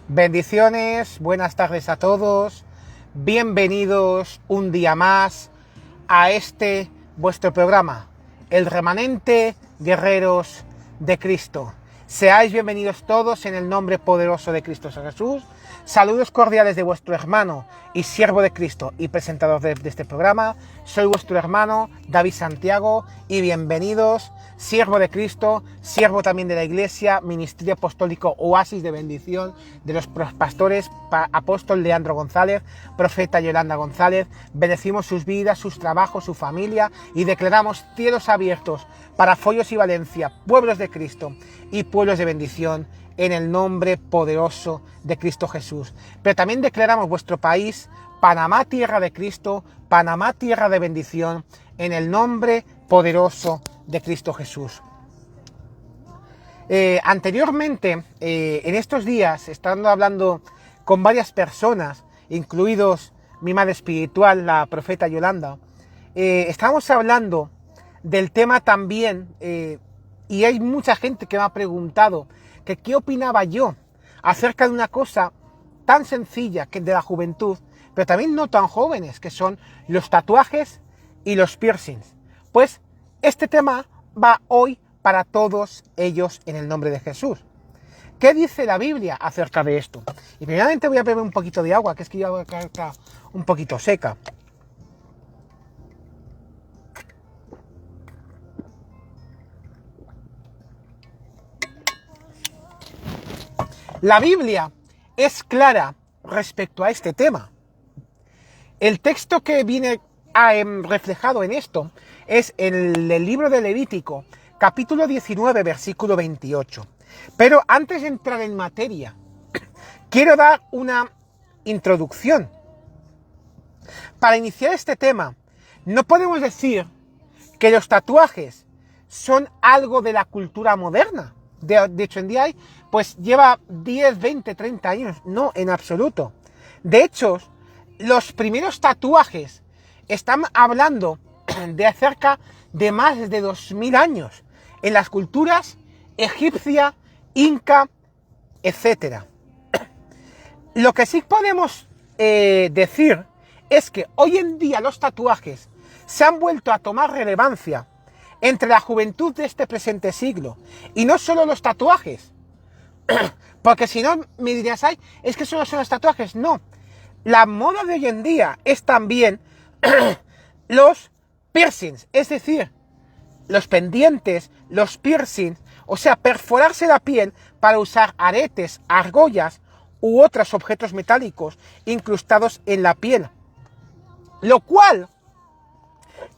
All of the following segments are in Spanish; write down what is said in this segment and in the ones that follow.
Bendiciones, buenas tardes a todos, bienvenidos un día más a este vuestro programa, El Remanente Guerreros de Cristo. Seáis bienvenidos todos en el nombre poderoso de Cristo Jesús. Saludos cordiales de vuestro hermano y siervo de Cristo y presentador de este programa. Soy vuestro hermano David Santiago y bienvenidos, siervo de Cristo, siervo también de la Iglesia, Ministerio Apostólico Oasis de Bendición de los pastores apóstol Leandro González, profeta Yolanda González. Bendecimos sus vidas, sus trabajos, su familia y declaramos cielos abiertos para Follos y Valencia, pueblos de Cristo y pueblos de bendición en el nombre poderoso de Cristo Jesús. Pero también declaramos vuestro país, Panamá, tierra de Cristo, Panamá, tierra de bendición, en el nombre poderoso de Cristo Jesús. Anteriormente, en estos días, estando hablando con varias personas, incluidos mi madre espiritual, la profeta Yolanda, estábamos hablando del tema también, y hay mucha gente que me ha preguntado que qué opinaba yo acerca de una cosa tan sencilla que de la juventud, pero también no tan jóvenes, que son los tatuajes y los piercings. Pues este tema va hoy para todos ellos en el nombre de Jesús. ¿Qué dice la Biblia acerca de esto? Y primeramente voy a beber un poquito de agua, que es que ya está un poquito seca. La Biblia es clara respecto a este tema. El texto que viene reflejado en esto es el libro de Levítico, capítulo 19, versículo 28. Pero antes de entrar en materia, quiero dar una introducción. Para iniciar este tema, no podemos decir que los tatuajes son algo de la cultura moderna. De hecho, en día pues lleva 10, 20, 30 años. No, en absoluto. De hecho, los primeros tatuajes están hablando de cerca de más de 2000 años en las culturas egipcia, inca, etc. Lo que sí podemos decir es que hoy en día los tatuajes se han vuelto a tomar relevancia entre la juventud de este presente siglo. Y no solo los tatuajes, porque si no me dirías, ay, es que solo son los tatuajes. No, la moda de hoy en día es también los piercings, es decir, los pendientes, los piercings, o sea, perforarse la piel para usar aretes, argollas u otros objetos metálicos incrustados en la piel. Lo cual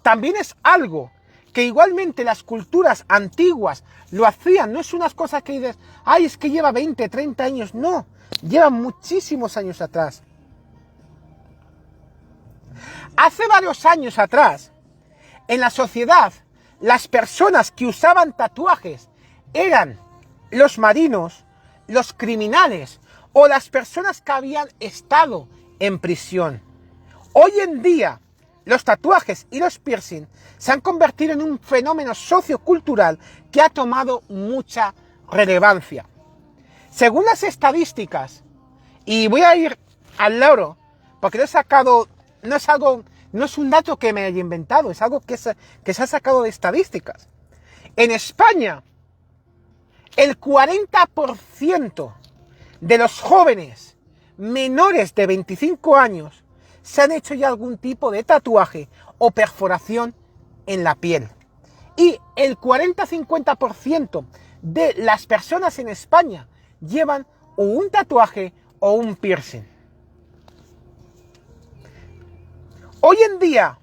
también es algo que igualmente las culturas antiguas lo hacían. No es unas cosas que dices, ay, es que lleva 20, 30 años. No, lleva muchísimos años atrás. Hace varios años atrás, en la sociedad, las personas que usaban tatuajes eran los marinos, los criminales o las personas que habían estado en prisión. Hoy en día, los tatuajes y los piercing se han convertido en un fenómeno sociocultural que ha tomado mucha relevancia. Según las estadísticas, y voy a ir al loro, porque lo he sacado, no es un dato que me haya inventado, es algo que se ha sacado de estadísticas. En España, el 40% de los jóvenes menores de 25 años se han hecho ya algún tipo de tatuaje o perforación en la piel. Y el 40-50% de las personas en España llevan o un tatuaje o un piercing. Hoy en día,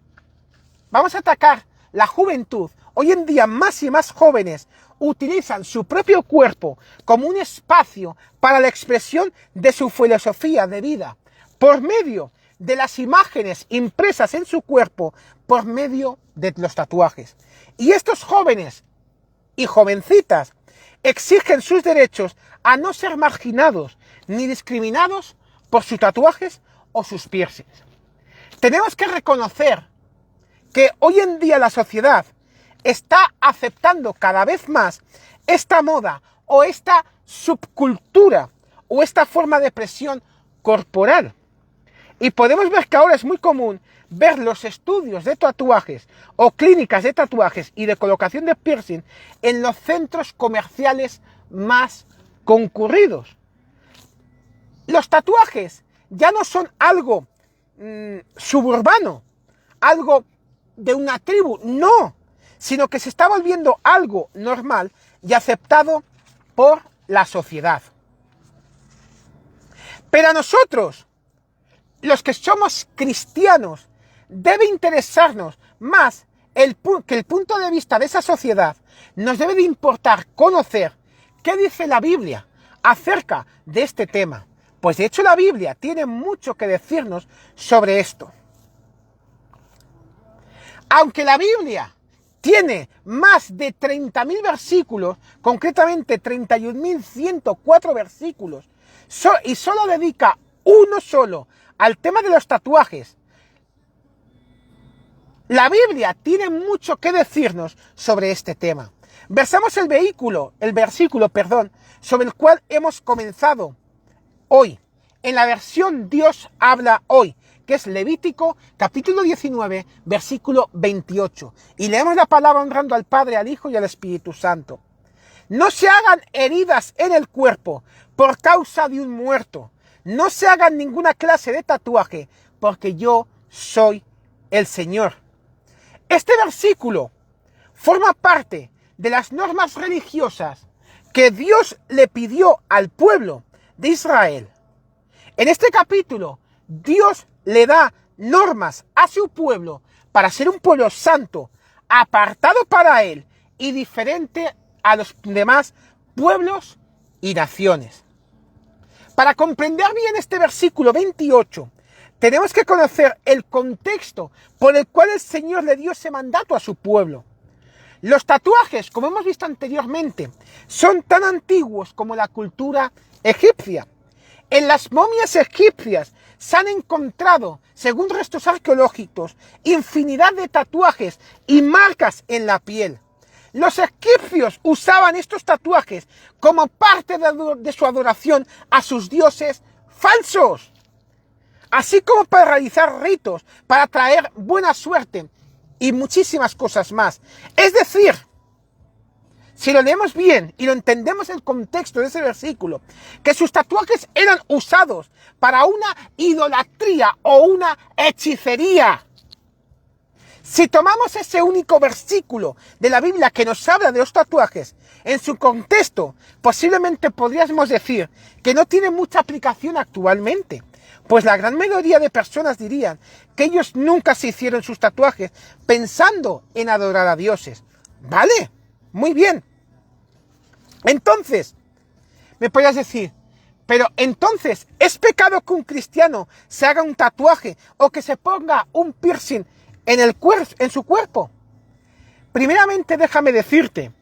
vamos a atacar la juventud. Hoy en día más y más jóvenes utilizan su propio cuerpo como un espacio para la expresión de su filosofía de vida, por medio de las imágenes impresas en su cuerpo, por medio de los tatuajes. Y estos jóvenes y jovencitas exigen sus derechos a no ser marginados ni discriminados por sus tatuajes o sus piercings. Tenemos que reconocer que hoy en día la sociedad está aceptando cada vez más esta moda o esta subcultura o esta forma de presión corporal. Y podemos ver que ahora es muy común ver los estudios de tatuajes o clínicas de tatuajes y de colocación de piercing en los centros comerciales más concurridos. Los tatuajes ya no son algo suburbano, algo de una tribu, no, sino que se está volviendo algo normal y aceptado por la sociedad. Pero a nosotros, los que somos cristianos, debe interesarnos más que el punto de vista de esa sociedad. Nos debe de importar conocer qué dice la Biblia acerca de este tema. Pues de hecho la Biblia tiene mucho que decirnos sobre esto. Aunque la Biblia tiene más de 30.000 versículos, concretamente 31.104 versículos, y solo dedica uno solo al tema de los tatuajes, la Biblia tiene mucho que decirnos sobre este tema. Versamos el versículo, sobre el cual hemos comenzado hoy, en la versión Dios habla hoy, que es Levítico capítulo 19, versículo 28. Y leemos la palabra honrando al Padre, al Hijo y al Espíritu Santo. No se hagan heridas en el cuerpo por causa de un muerto. No se hagan ninguna clase de tatuaje, porque yo soy el Señor. Este versículo forma parte de las normas religiosas que Dios le pidió al pueblo de Israel. En este capítulo, Dios le da normas a su pueblo para ser un pueblo santo, apartado para él y diferente a los demás pueblos y naciones. Para comprender bien este versículo 28, tenemos que conocer el contexto por el cual el Señor le dio ese mandato a su pueblo. Los tatuajes, como hemos visto anteriormente, son tan antiguos como la cultura egipcia. En las momias egipcias se han encontrado, según restos arqueológicos, infinidad de tatuajes y marcas en la piel. Los egipcios usaban estos tatuajes como parte de su adoración a sus dioses falsos, así como para realizar ritos, para traer buena suerte y muchísimas cosas más. Es decir, si lo leemos bien y lo entendemos en el contexto de ese versículo, que sus tatuajes eran usados para una idolatría o una hechicería. Si tomamos ese único versículo de la Biblia que nos habla de los tatuajes en su contexto, posiblemente podríamos decir que no tiene mucha aplicación actualmente. Pues la gran mayoría de personas dirían que ellos nunca se hicieron sus tatuajes pensando en adorar a dioses. ¿Vale? Muy bien. Entonces, me podrías decir, pero entonces, ¿es pecado que un cristiano se haga un tatuaje o que se ponga un piercing en su cuerpo? Primeramente, déjame decirte,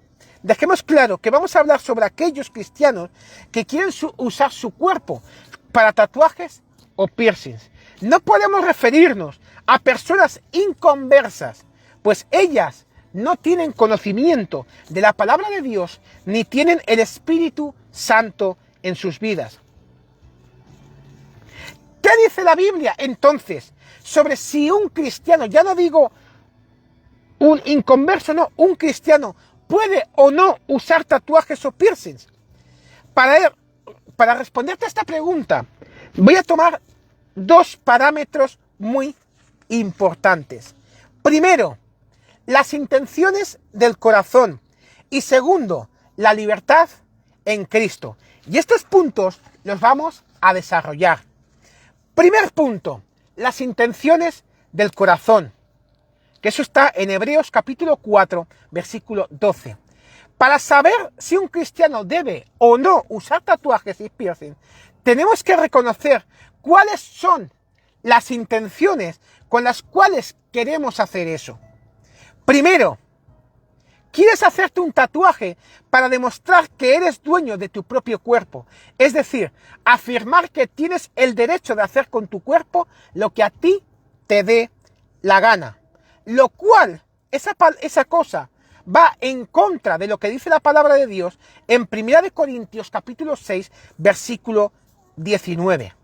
dejemos claro que vamos a hablar sobre aquellos cristianos que quieren usar su cuerpo para tatuajes o piercings. No podemos referirnos a personas inconversas, pues ellas no tienen conocimiento de la palabra de Dios ni tienen el Espíritu Santo en sus vidas. ¿Qué dice la Biblia entonces sobre si un cristiano, ya no digo un inconverso, no, un cristiano puede o no usar tatuajes o piercings? Para responderte a esta pregunta, voy a tomar dos parámetros muy importantes. Primero, las intenciones del corazón. Y segundo, la libertad en Cristo. Y estos puntos los vamos a desarrollar. Primer punto, las intenciones del corazón. Que eso está en Hebreos capítulo 4, versículo 12. Para saber si un cristiano debe o no usar tatuajes y piercing, tenemos que reconocer cuáles son las intenciones con las cuales queremos hacer eso. Primero, quieres hacerte un tatuaje para demostrar que eres dueño de tu propio cuerpo. Es decir, afirmar que tienes el derecho de hacer con tu cuerpo lo que a ti te dé la gana. Lo cual, esa cosa, va en contra de lo que dice la palabra de Dios en 1 Corintios capítulo 6, versículo 19.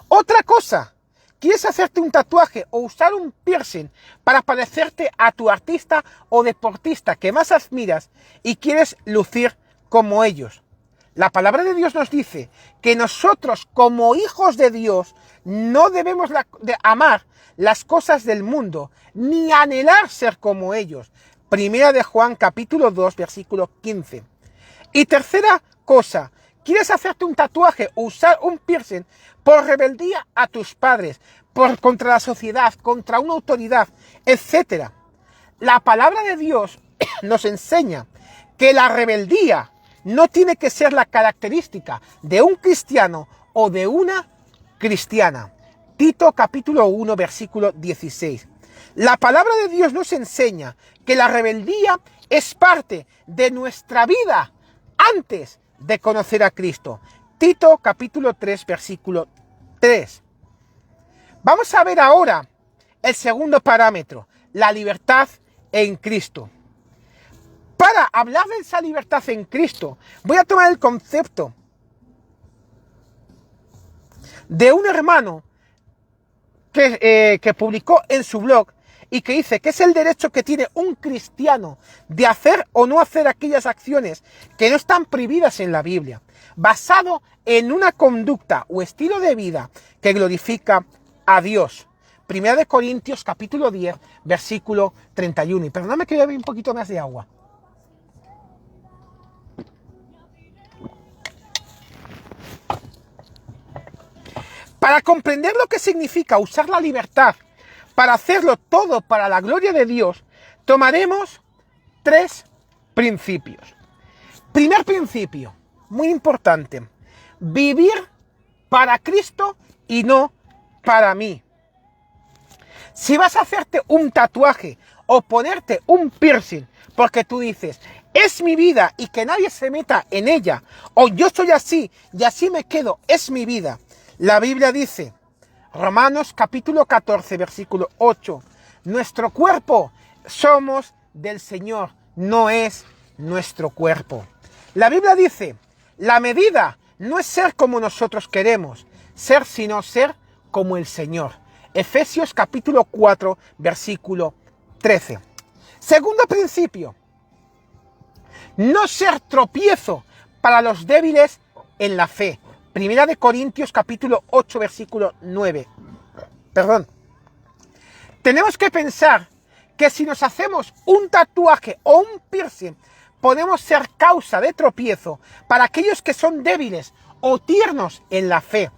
Otra cosa, ¿quieres hacerte un tatuaje o usar un piercing para parecerte a tu artista o deportista que más admiras y quieres lucir como ellos? La palabra de Dios nos dice que nosotros como hijos de Dios no debemos amar las cosas del mundo ni anhelar ser como ellos. Primera de Juan capítulo 2 versículo 15. Y tercera cosa, ¿quieres hacerte un tatuaje o usar un piercing por rebeldía a tus padres, contra la sociedad, contra una autoridad, etcétera? La palabra de Dios nos enseña que la rebeldía no tiene que ser la característica de un cristiano o de una cristiana. Tito capítulo 1 versículo 16. La palabra de Dios nos enseña que la rebeldía es parte de nuestra vida antes de conocer a Cristo. Tito capítulo 3 versículo 3. Vamos a ver ahora el segundo parámetro, la libertad en Cristo. Para hablar de esa libertad en Cristo, voy a tomar el concepto de un hermano que publicó en su blog y que dice que es el derecho que tiene un cristiano de hacer o no hacer aquellas acciones que no están prohibidas en la Biblia, basado en una conducta o estilo de vida que glorifica a Dios. Primera de Corintios capítulo 10, versículo 31. Y perdóname que beba un poquito más de agua. Para comprender lo que significa usar la libertad para hacerlo todo para la gloria de Dios, tomaremos 3 principios. Primer principio, muy importante, vivir para Cristo y no para mí. Si vas a hacerte un tatuaje o ponerte un piercing porque tú dices, es mi vida y que nadie se meta en ella, o yo soy así y así me quedo, es mi vida. La Biblia dice, Romanos capítulo 14, versículo 8, nuestro cuerpo somos del Señor, no es nuestro cuerpo. La Biblia dice, la medida no es ser como nosotros queremos, ser sino ser como el Señor. Efesios capítulo 4, versículo 13. Segundo principio, no ser tropiezo para los débiles en la fe. Primera de Corintios capítulo 8 versículo 9. Tenemos que pensar que si nos hacemos un tatuaje o un piercing, podemos ser causa de tropiezo para aquellos que son débiles o tiernos en la fe.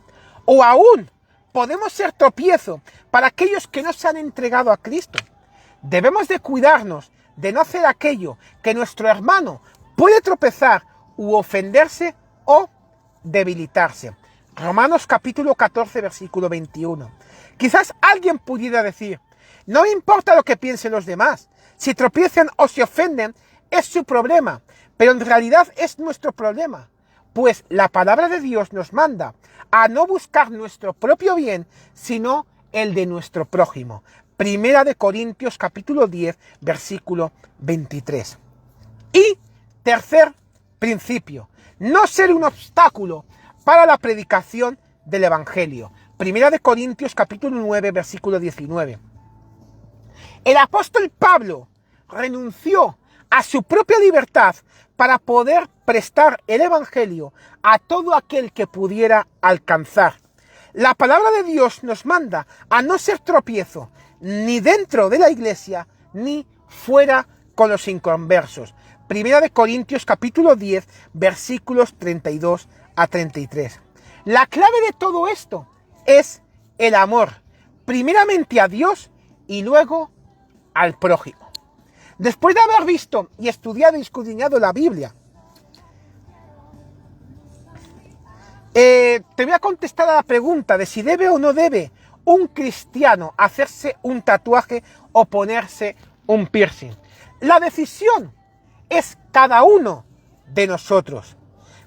O aún podemos ser tropiezo para aquellos que no se han entregado a Cristo. Debemos de cuidarnos de no hacer aquello que nuestro hermano puede tropezar u ofenderse o debilitarse. Romanos capítulo 14 versículo 21. Quizás alguien pudiera decir, no me importa lo que piensen los demás, si tropiezan o se ofenden es su problema, pero en realidad es nuestro problema, pues la palabra de Dios nos manda a no buscar nuestro propio bien, sino el de nuestro prójimo. Primera de Corintios capítulo 10 versículo 23. Y tercer principio, no ser un obstáculo para la predicación del Evangelio. Primera de Corintios capítulo 9 versículo 19. El apóstol Pablo renunció a su propia libertad para poder prestar el Evangelio a todo aquel que pudiera alcanzar. La palabra de Dios nos manda a no ser tropiezo, ni dentro de la iglesia, ni fuera con los inconversos. Primera de Corintios capítulo 10, versículos 32 a 33. La clave de todo esto es el amor, primeramente a Dios y luego al prójimo. Después de haber visto y estudiado y escudriñado la Biblia, te voy a contestar a la pregunta de si debe o no debe un cristiano hacerse un tatuaje o ponerse un piercing. La decisión es cada uno de nosotros.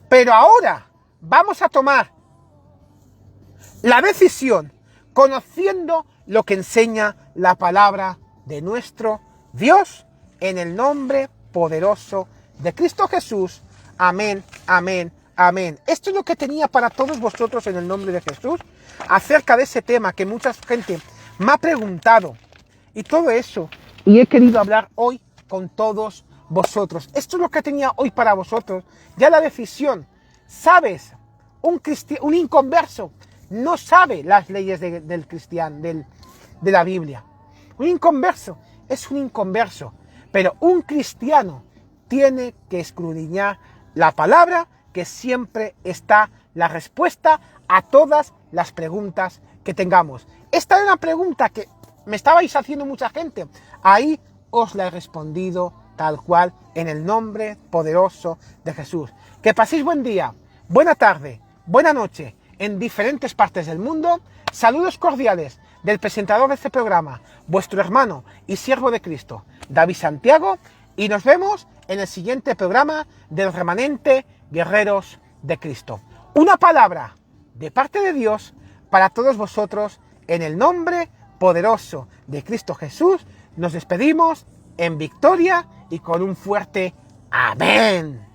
Pero ahora vamos a tomar la decisión conociendo lo que enseña la palabra de nuestro Dios en el nombre poderoso de Cristo Jesús. Amén, amén, amén. Esto es lo que tenía para todos vosotros en el nombre de Jesús, acerca de ese tema que mucha gente me ha preguntado. Y todo eso, y he querido hablar hoy con todos vosotros. Esto es lo que tenía hoy para vosotros. Ya la decisión, ¿sabes? Un inconverso no sabe las leyes del cristiano, de la Biblia. Un inconverso es un inconverso, pero un cristiano tiene que escudriñar la palabra, que siempre está la respuesta a todas las preguntas que tengamos. Esta es una pregunta que me estabais haciendo mucha gente. Ahí os la he respondido tal cual en el nombre poderoso de Jesús. Que paséis buen día, buena tarde, buena noche en diferentes partes del mundo. Saludos cordiales del presentador de este programa, vuestro hermano y siervo de Cristo, David Santiago, y nos vemos en el siguiente programa del remanente Guerreros de Cristo. Una palabra de parte de Dios para todos vosotros en el nombre poderoso de Cristo Jesús. Nos despedimos en victoria y con un fuerte amén.